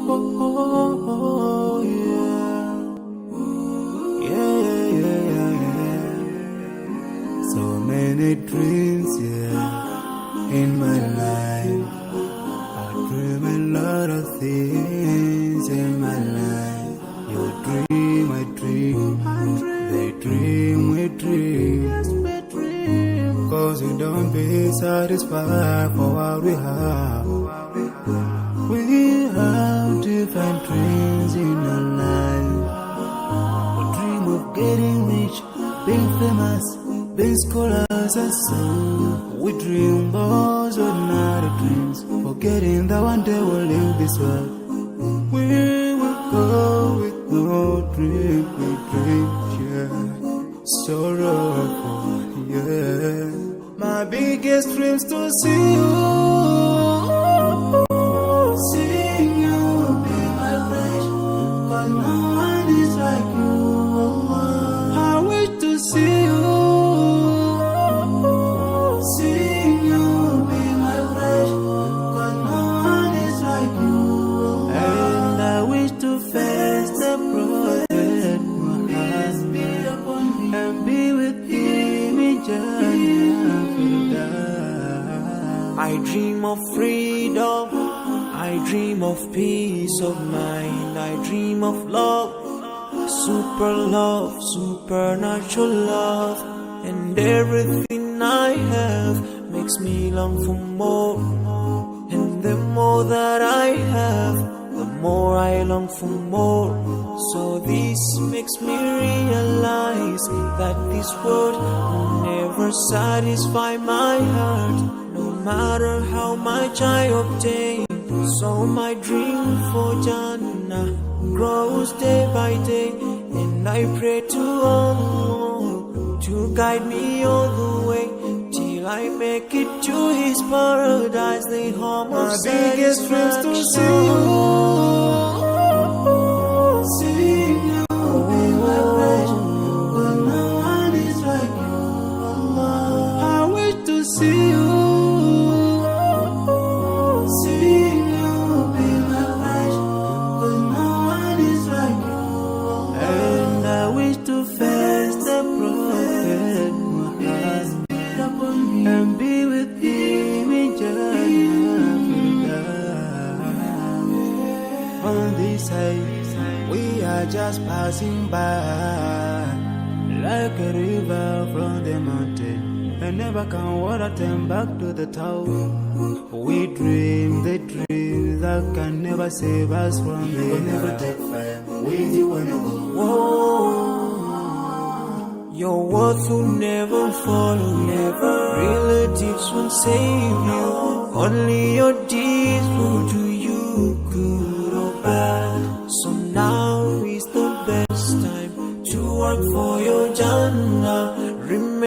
oh, yeah. Yeah, yeah, yeah, yeah. So many dreams, yeah, in my life. I dream a lot of things in my life. You dream, I dream. They dream, we dream. Cause we don't be satisfied for what we have. We have different dreams in our life. We dream of getting rich, being famous, being scholars and so. We dream those ordinary dreams, forgetting that one day we'll leave this world. We will go with no dream, we dream, yeah. Sorrowful, yeah. My biggest dreams to see you, seeing you be my flesh, cause no one is like you. I wish to see you, seeing you be my flesh, cause no one is like you. And I wish to face the prophet Muhammad and be with him in Jannah. I dream of freedom, I dream of peace of mind, I dream of love, supernatural love, and everything I have makes me long for more, and the more that I have, the more I long for more. So this makes me realize that this world will never satisfy my heart, no matter how much I obtain. So my dream for Jannah grows day by day, and I pray to Allah to guide me all the way till I make it to His paradise, the home of my biggest dreams to see you, seeing you be my flesh, but no one is like you. Allah, I wish to see you. And be with him in Jannah. On this side, we are just passing by, like a river from the mountain, and never can water turn back to the town. We dream the dream that can never save us from the end. Never take fire with you when you go. Whoa. Your words will never follow, never. Relatives won't save you. Only your deeds will do you good or bad. So now is the best time to work for